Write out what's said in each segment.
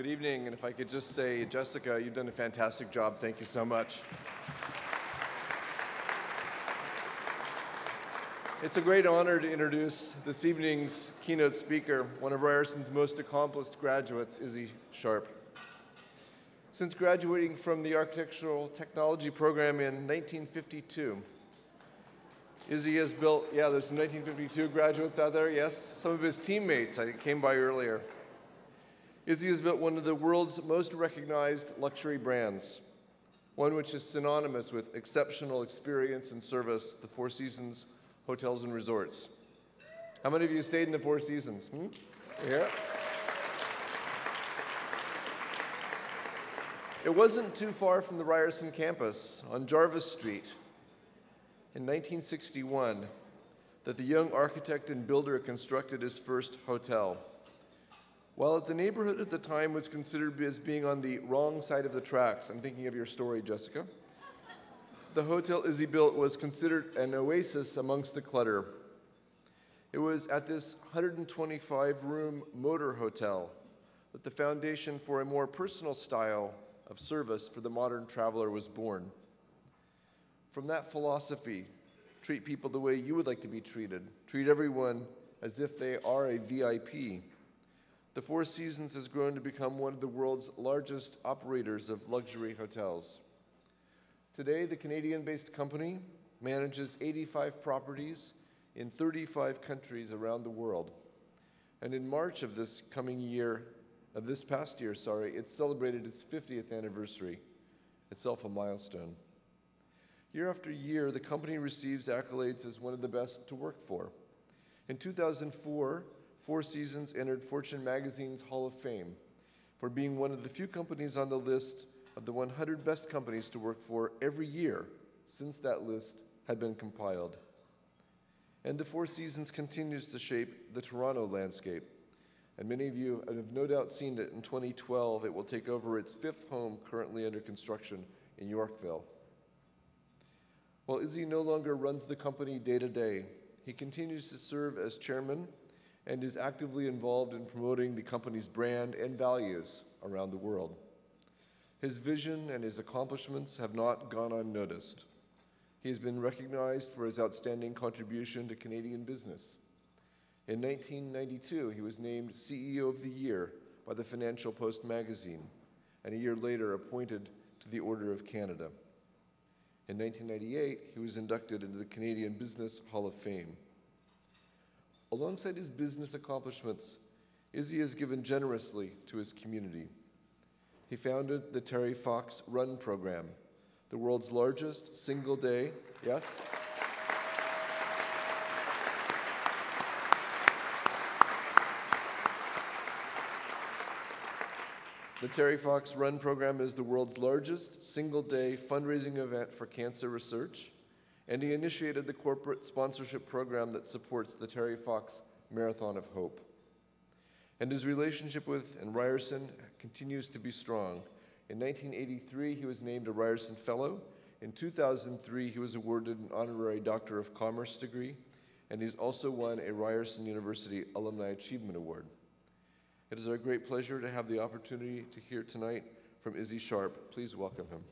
Good evening, and if I could just say, Jessica, you've done a fantastic job. Thank you so much. It's a great honor to introduce this evening's keynote speaker, one of Ryerson's most accomplished graduates, Izzy Sharp. Since graduating from the Architectural Technology program in 1952, Izzy has built, there's some 1952 graduates out there, yes. Some of his teammates, I think, came by earlier. Izzy has built one of the world's most recognized luxury brands, one which is synonymous with exceptional experience and service, the Four Seasons Hotels and Resorts. How many of you stayed in the Four Seasons? Yeah. It wasn't too far from the Ryerson campus on Jarvis Street in 1961 that the young architect and builder constructed his first hotel. While the neighborhood at the time was considered as being on the wrong side of the tracks, I'm thinking of your story, Jessica, the hotel Izzy built was considered an oasis amongst the clutter. It was at this 125-room motor hotel that the foundation for a more personal style of service for the modern traveler was born. From that philosophy, treat people the way you would like to be treated. Treat everyone as if they are a VIP. The Four Seasons has grown to become one of the world's largest operators of luxury hotels. Today, the Canadian-based company manages 85 properties in 35 countries around the world. And in March of this past year, it celebrated its 50th anniversary, itself a milestone. Year after year, the company receives accolades as one of the best to work for. In 2004, Four Seasons entered Fortune magazine's Hall of Fame for being one of the few companies on the list of the 100 best companies to work for every year since that list had been compiled. And the Four Seasons continues to shape the Toronto landscape. And many of you have no doubt seen it. In 2012, it will take over its fifth home currently under construction in Yorkville. While Izzy no longer runs the company day to day, he continues to serve as chairman and is actively involved in promoting the company's brand and values around the world. His vision and his accomplishments have not gone unnoticed. He has been recognized for his outstanding contribution to Canadian business. In 1992, he was named CEO of the Year by the Financial Post magazine, and a year later appointed to the Order of Canada. In 1998, he was inducted into the Canadian Business Hall of Fame. Alongside his business accomplishments, Izzy has given generously to his community. He founded the Terry Fox Run program, the world's largest single-day, yes? The Terry Fox Run program is the world's largest single-day fundraising event for cancer research, and he initiated the corporate sponsorship program that supports the Terry Fox Marathon of Hope. And his relationship with Ryerson continues to be strong. In 1983, he was named a Ryerson Fellow. In 2003, he was awarded an honorary Doctor of Commerce degree, and he's also won a Ryerson University Alumni Achievement Award. It is our great pleasure to have the opportunity to hear tonight from Izzy Sharp. Please welcome him.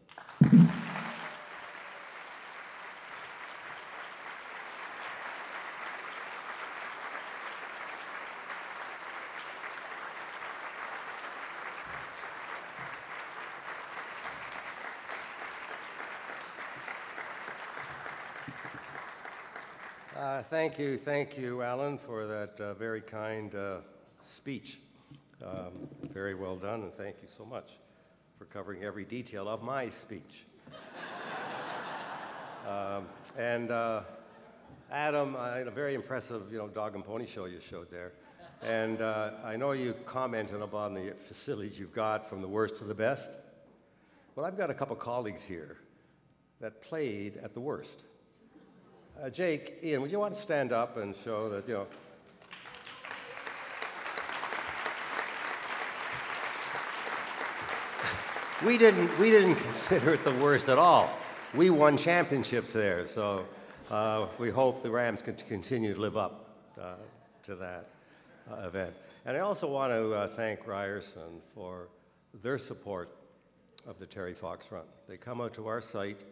Thank you, Alan, for that very kind speech. Very well done, and thank you so much for covering every detail of my speech. Adam, a very impressive, dog and pony show you showed there. And I know you commented upon the facilities you've got from the worst to the best. Well, I've got a couple colleagues here that played at the worst. Jake, Ian, would you want to stand up and show that, we didn't consider it the worst at all. We won championships there, so we hope the Rams can continue to live up to that event. And I also want to thank Ryerson for their support of the Terry Fox Run. They come out to our site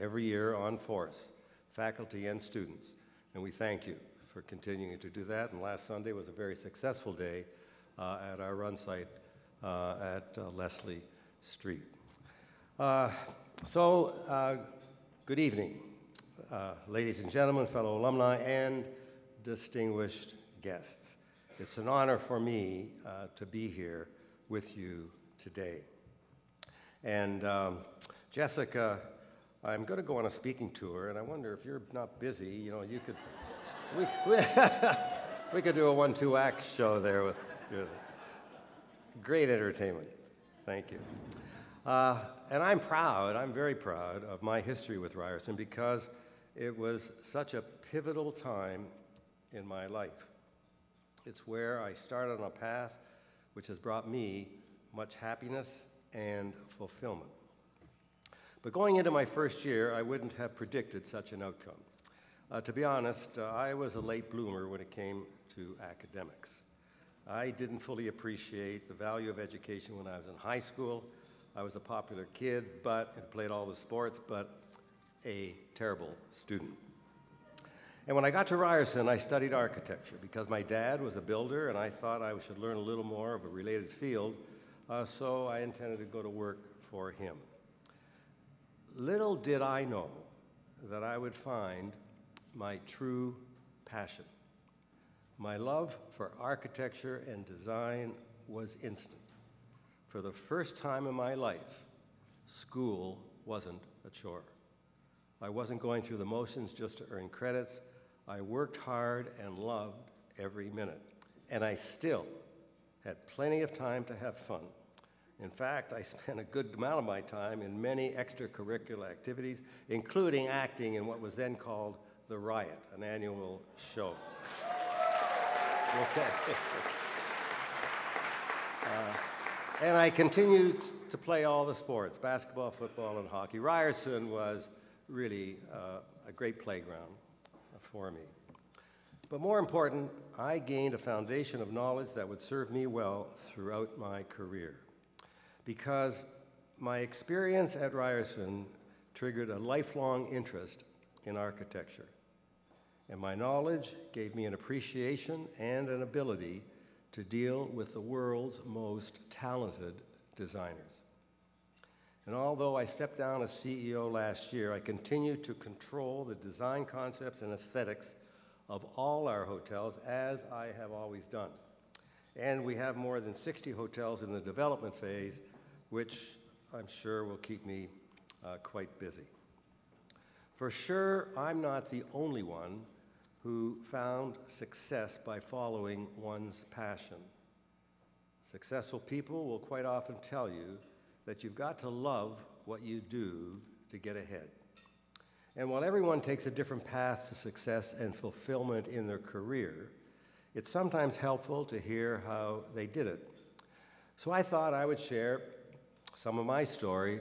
every year on force, faculty and students, and we thank you for continuing to do that. And last Sunday was a very successful day at our run site at Leslie Street. Good evening, ladies and gentlemen, fellow alumni, and distinguished guests. It's an honor for me to be here with you today. And Jessica, I'm going to go on a speaking tour, and I wonder if you're not busy, you know, you could, we could do a 1-2 act show there with great entertainment. Thank you. And I'm very proud of my history with Ryerson because it was such a pivotal time in my life. It's where I started on a path which has brought me much happiness and fulfillment. But going into my first year, I wouldn't have predicted such an outcome. To be honest, I was a late bloomer when it came to academics. I didn't fully appreciate the value of education when I was in high school. I was a popular kid, and played all the sports, but a terrible student. And when I got to Ryerson, I studied architecture because my dad was a builder and I thought I should learn a little more of a related field, so I intended to go to work for him. Little did I know that I would find my true passion. My love for architecture and design was instant. For the first time in my life, school wasn't a chore. I wasn't going through the motions just to earn credits. I worked hard and loved every minute. And I still had plenty of time to have fun. In fact, I spent a good amount of my time in many extracurricular activities, including acting in what was then called The Riot, an annual show. Okay. And I continued to play all the sports, basketball, football, and hockey. Ryerson was really a great playground for me. But more important, I gained a foundation of knowledge that would serve me well throughout my career. Because my experience at Ryerson triggered a lifelong interest in architecture. And my knowledge gave me an appreciation and an ability to deal with the world's most talented designers. And although I stepped down as CEO last year, I continue to control the design concepts and aesthetics of all our hotels, as I have always done. And we have more than 60 hotels in the development phase, which I'm sure will keep me quite busy. For sure, I'm not the only one who found success by following one's passion. Successful people will quite often tell you that you've got to love what you do to get ahead. And while everyone takes a different path to success and fulfillment in their career, it's sometimes helpful to hear how they did it. So I thought I would share some of my story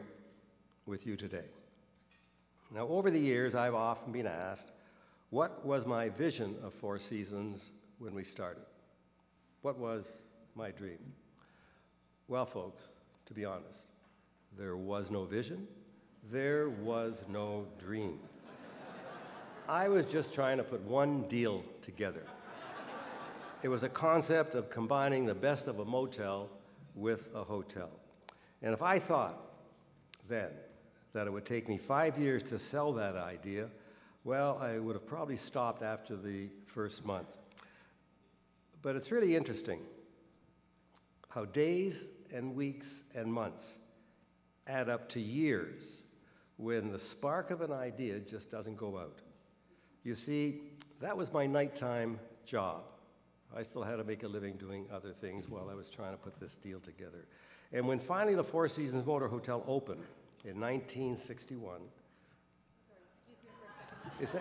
with you today. Now, over the years, I've often been asked, what was my vision of Four Seasons when we started? What was my dream? Well, folks, to be honest, there was no vision, there was no dream. I was just trying to put one deal together. It was a concept of combining the best of a motel with a hotel. And if I thought then that it would take me 5 years to sell that idea, well, I would have probably stopped after the first month. But it's really interesting how days and weeks and months add up to years when the spark of an idea just doesn't go out. You see, that was my nighttime job. I still had to make a living doing other things while I was trying to put this deal together. And when finally the Four Seasons Motor Hotel opened in 1961,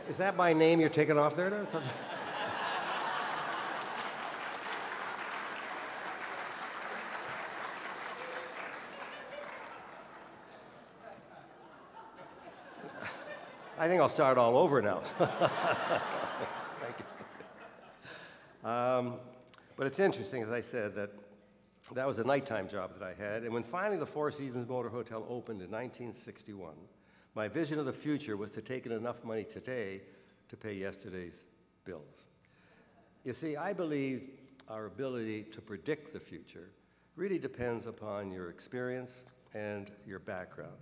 is that my name you're taking off there? I think I'll start all over now. Thank you. But it's interesting, as I said, that that was a nighttime job that I had. And when finally the Four Seasons Motor Hotel opened in 1961, my vision of the future was to take in enough money today to pay yesterday's bills. You see, I believe our ability to predict the future really depends upon your experience and your background.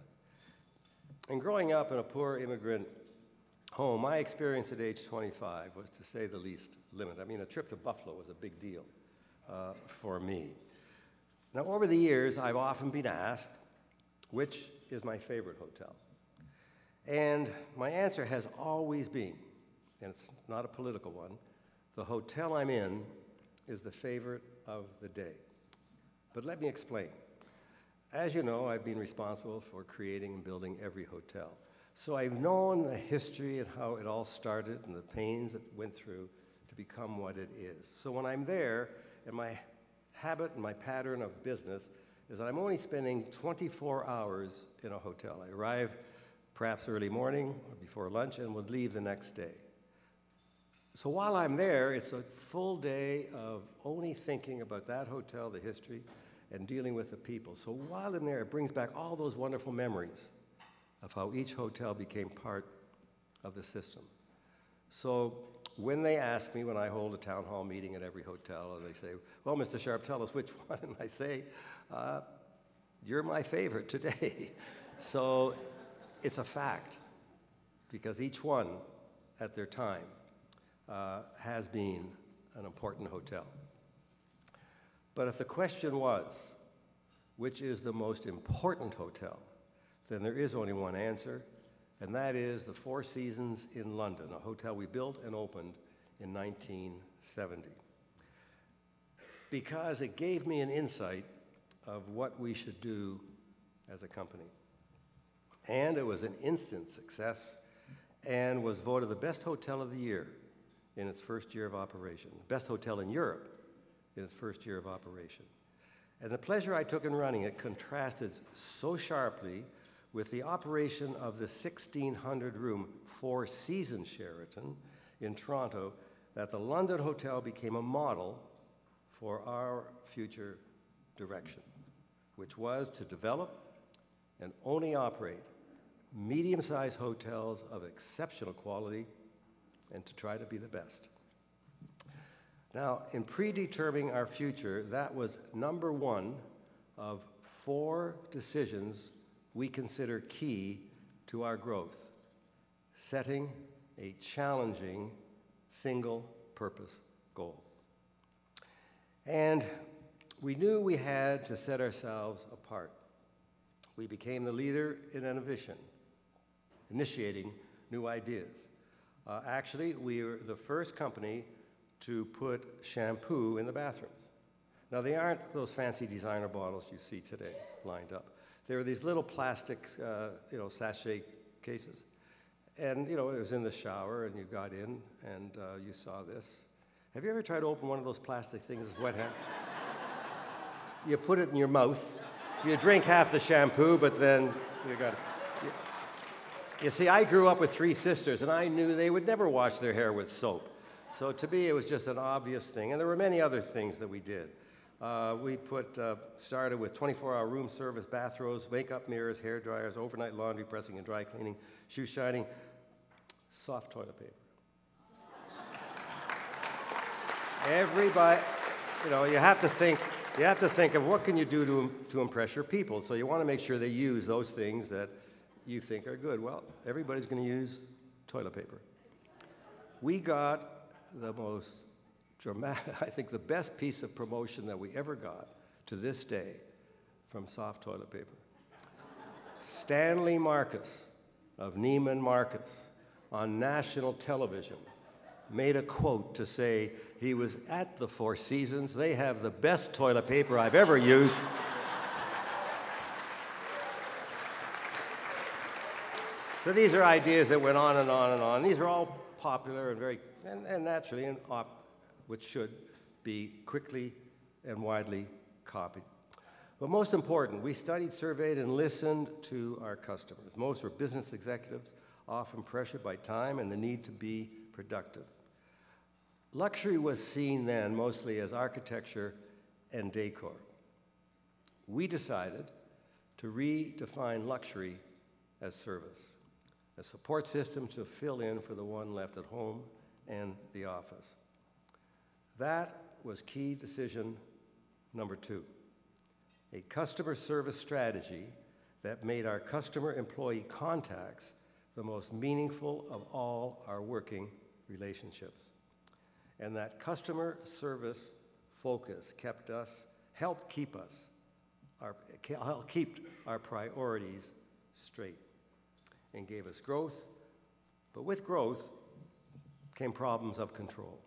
And growing up in a poor immigrant home, my experience at age 25 was, to say the least, limited. I mean, a trip to Buffalo was a big deal for me. Now, over the years, I've often been asked, which is my favorite hotel? And my answer has always been, and it's not a political one, the hotel I'm in is the favorite of the day. But let me explain. As you know, I've been responsible for creating and building every hotel. So I've known the history and how it all started and the pains it went through to become what it is. So when I'm there, and my habit and my pattern of business is that I'm only spending 24 hours in a hotel. I arrive perhaps early morning or before lunch and would leave the next day. So while I'm there, it's a full day of only thinking about that hotel, the history, and dealing with the people. So while I'm there, it brings back all those wonderful memories of how each hotel became part of the system. So when they ask me, when I hold a town hall meeting at every hotel, and they say, well, Mr. Sharp, tell us which one, and I say, you're my favorite today. So it's a fact, because each one at their time has been an important hotel. But if the question was, which is the most important hotel, then there is only one answer, and that is the Four Seasons in London, a hotel we built and opened in 1970. Because it gave me an insight of what we should do as a company. And it was an instant success and was voted the best hotel of the year in its first year of operation, best hotel in Europe in its first year of operation. And the pleasure I took in running it contrasted so sharply with the operation of the 1,600-room Four Seasons Sheraton in Toronto that the London hotel became a model for our future direction, which was to develop and only operate medium-sized hotels of exceptional quality and to try to be the best. Now, in predetermining our future, that was number one of 4 decisions we consider key to our growth: setting a challenging single-purpose goal. And we knew we had to set ourselves apart. We became the leader in innovation, initiating new ideas. Actually, we were the first company to put shampoo in the bathrooms. Now, they aren't those fancy designer bottles you see today lined up. They were these little plastic, sachet cases. And, it was in the shower, and you got in, and you saw this. Have you ever tried to open one of those plastic things with wet hands? You put it in your mouth. You drink half the shampoo, but then you got it. You see, I grew up with 3 sisters, and I knew they would never wash their hair with soap. So to me, it was just an obvious thing. And there were many other things that we did. We started with 24-hour room service, bathrobes, makeup mirrors, hair dryers, overnight laundry pressing and dry cleaning, shoe shining, soft toilet paper. Everybody, you have to think of what can you do to impress your people. So you want to make sure they use those things that you think are good. Well, everybody's going to use toilet paper. We got the most dramatic, I think the best piece of promotion that we ever got to this day from soft toilet paper. Stanley Marcus of Neiman Marcus on national television made a quote to say he was at the Four Seasons. They have the best toilet paper I've ever used. So these are ideas that went on and on and on. These are all popular and naturally, which should be quickly and widely copied. But most important, we studied, surveyed, and listened to our customers. Most were business executives, often pressured by time and the need to be productive. Luxury was seen then mostly as architecture and decor. We decided to redefine luxury as service, a support system to fill in for the one left at home and the office. That was key decision number 2, a customer service strategy that made our customer-employee contacts the most meaningful of all our working relationships. And that customer service focus helped keep our priorities straight and gave us growth, but with growth came problems of control.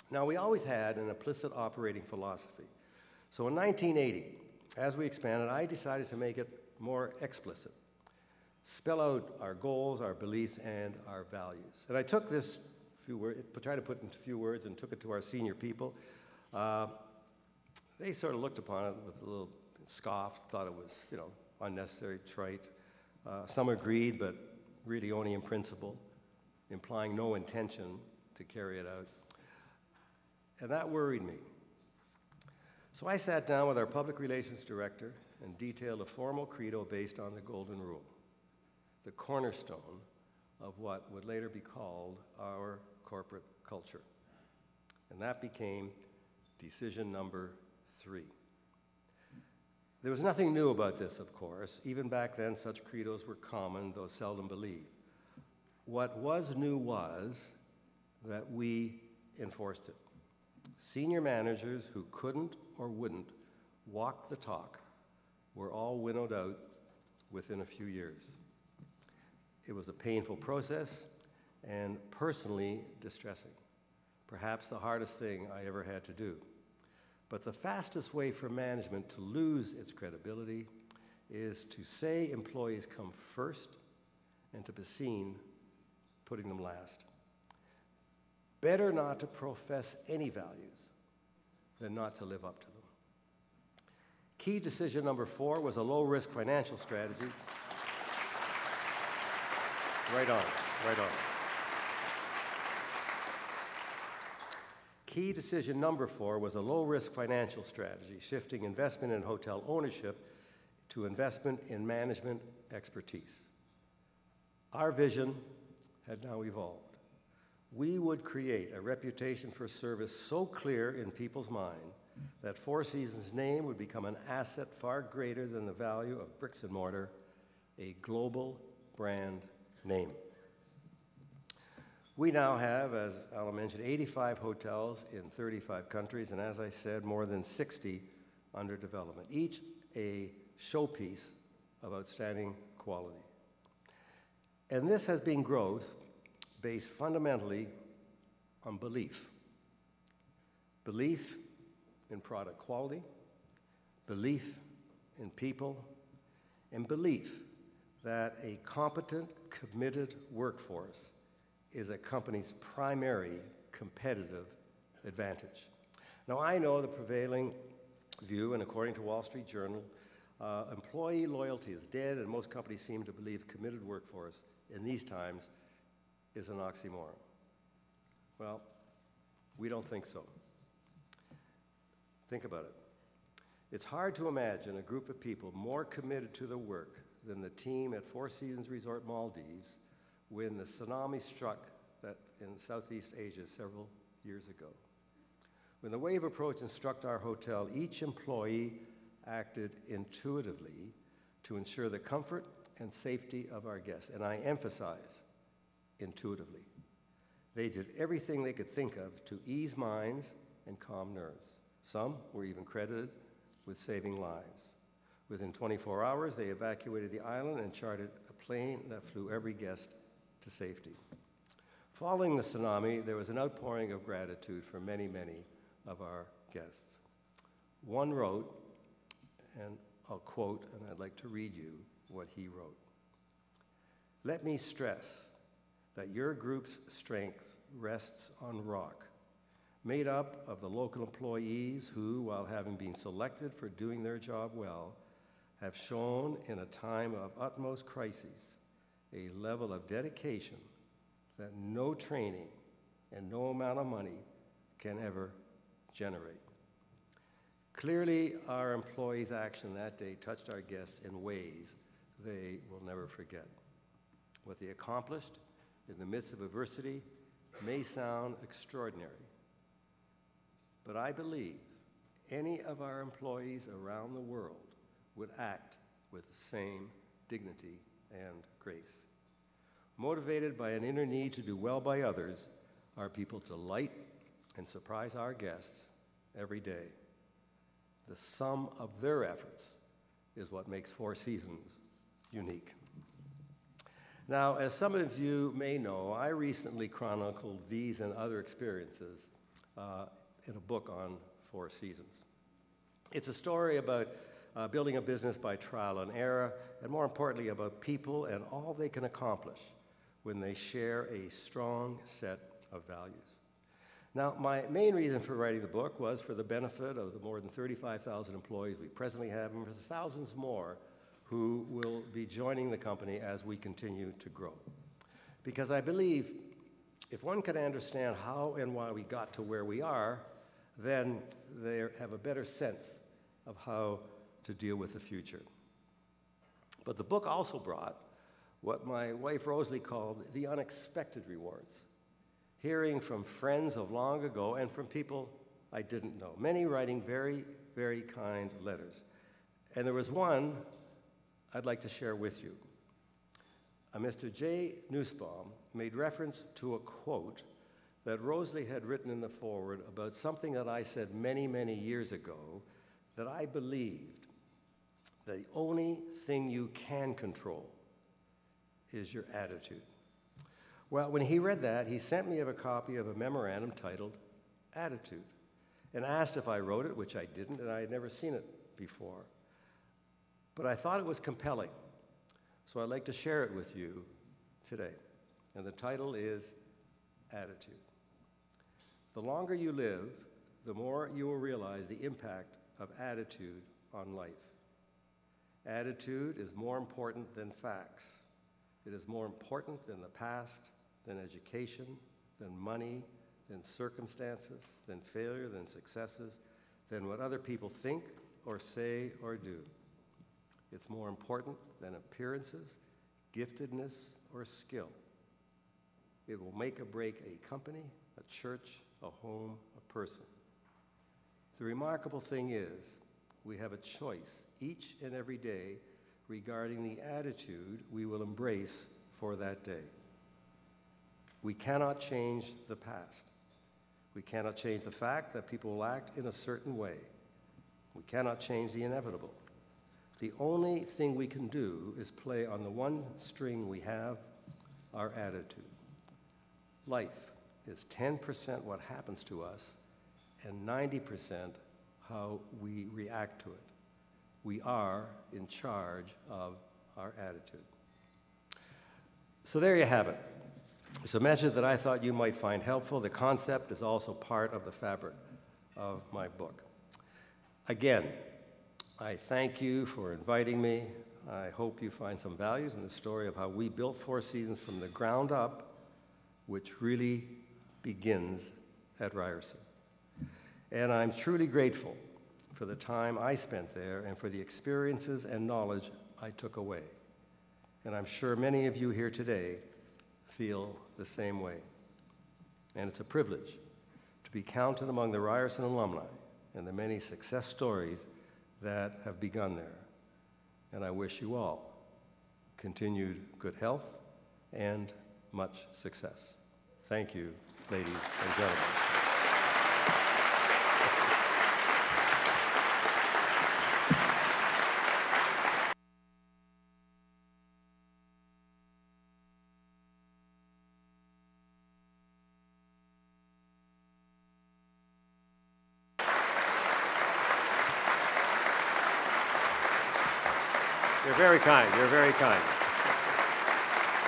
Now, we always had an implicit operating philosophy. So in 1980, as we expanded, I decided to make it more explicit, spell out our goals, our beliefs, and our values. And I took this tried to put it into a few words and took it to our senior people. They sort of looked upon it with a little scoff, thought it was, unnecessary, trite. Some agreed, but really only in principle, implying no intention to carry it out. And that worried me. So I sat down with our public relations director and detailed a formal credo based on the Golden Rule, the cornerstone of what would later be called our corporate culture. And that became decision number 3. There was nothing new about this, of course. Even back then, such credos were common, though seldom believed. What was new was that we enforced it. Senior managers who couldn't or wouldn't walk the talk were all winnowed out within a few years. It was a painful process and personally distressing, perhaps the hardest thing I ever had to do. But the fastest way for management to lose its credibility is to say employees come first and to be seen putting them last. Better not to profess any values than not to live up to them. Key decision number 4 was a low-risk financial strategy. Right on. Key decision number 4 was a low-risk financial strategy, shifting investment in hotel ownership to investment in management expertise. Our vision had now evolved. We would create a reputation for service so clear in people's mind that Four Seasons' name would become an asset far greater than the value of bricks and mortar, a global brand name. We now have, as Alan mentioned, 85 hotels in 35 countries, and as I said, more than 60 under development, each a showpiece of outstanding quality. And this has been growth based fundamentally on belief. Belief in product quality, belief in people, and belief that a competent, committed workforce is a company's primary competitive advantage. Now, I know the prevailing view, and according to Wall Street Journal, employee loyalty is dead, and most companies seem to believe committed workforce in these times is an oxymoron. Well, we don't think so. Think about it. It's hard to imagine a group of people more committed to their work than the team at Four Seasons Resort Maldives when the tsunami struck in Southeast Asia several years ago. When the wave approached and struck our hotel, each employee acted intuitively to ensure the comfort and safety of our guests, and I emphasize intuitively. They did everything they could think of to ease minds and calm nerves. Some were even credited with saving lives. Within 24 hours, they evacuated the island and chartered a plane that flew every guest to safety. Following the tsunami, there was an outpouring of gratitude from many, many of our guests. One wrote, and I'll quote, and I'd like to read you what he wrote. "Let me stress that your group's strength rests on rock, made up of the local employees who, while having been selected for doing their job well, have shown in a time of utmost crisis a level of dedication that no training and no amount of money can ever generate. Clearly, our employees' action that day touched our guests in ways they will never forget. What they accomplished in the midst of adversity may sound extraordinary, but I believe any of our employees around the world would act with the same dignity and grace. Motivated by an inner need to do well by others, our people delight and surprise our guests every day. The sum of their efforts is what makes Four Seasons unique. Now, as some of you may know, I recently chronicled these and other experiences in a book on Four Seasons. It's a story about building a business by trial and error, and more importantly, about people and all they can accomplish when they share a strong set of values. Now, my main reason for writing the book was for the benefit of the more than 35,000 employees we presently have, and for the thousands more who will be joining the company as we continue to grow. Because I believe if one can understand how and why we got to where we are, then they have a better sense of how to deal with the future. But the book also brought what my wife Rosalie called the unexpected rewards. Hearing from friends of long ago and from people I didn't know, many writing very, very kind letters. And there was one I'd like to share with you. Mr. J. Nussbaum made reference to a quote that Rosalie had written in the foreword about something that I said many, many years ago, that I believed the only thing you can control is your attitude. Well, when he read that, he sent me a copy of a memorandum titled Attitude and asked if I wrote it, which I didn't, and I had never seen it before. But I thought it was compelling, so I'd like to share it with you today. And the title is Attitude. The longer you live, the more you will realize the impact of attitude on life. Attitude is more important than facts. It is more important than the past, than education, than money, than circumstances, than failure, than successes, than what other people think or say or do. It's more important than appearances, giftedness, or skill. It will make or break a company, a church, a home, a person. The remarkable thing is, we have a choice each and every day regarding the attitude we will embrace for that day. We cannot change the past. We cannot change the fact that people will act in a certain way. We cannot change the inevitable. The only thing we can do is play on the one string we have, our attitude. Life is 10% what happens to us and 90% how we react to it. We are in charge of our attitude. So there you have it. It's a message that I thought you might find helpful. The concept is also part of the fabric of my book. Again, I thank you for inviting me. I hope you find some values in the story of how we built Four Seasons from the ground up, which really begins at Ryerson. And I'm truly grateful for the time I spent there and for the experiences and knowledge I took away. And I'm sure many of you here today feel the same way. And it's a privilege to be counted among the Ryerson alumni and the many success stories that have begun there. And I wish you all continued good health and much success. Thank you, ladies and gentlemen. You're very kind. You're very kind.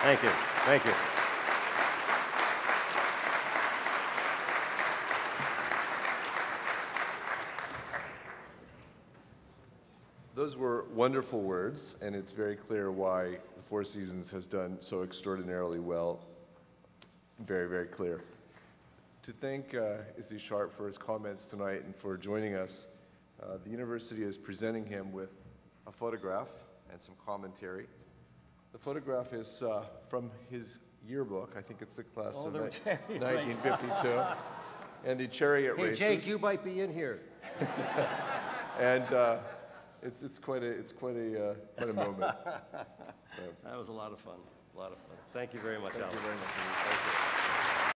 Thank you. Thank you. Those were wonderful words, and it's very clear why the Four Seasons has done so extraordinarily well. Very, very clear. to thank Izzy Sharp for his comments tonight and for joining us. The university is presenting him with a photograph and some commentary. The photograph is from his yearbook. I think it's the class of 1952. And the chariot races. Hey, Jake, you might be in here. And it's quite a moment. That was a lot of fun. A lot of fun. Thank you very much, Alan. Thank you very much. Thank you.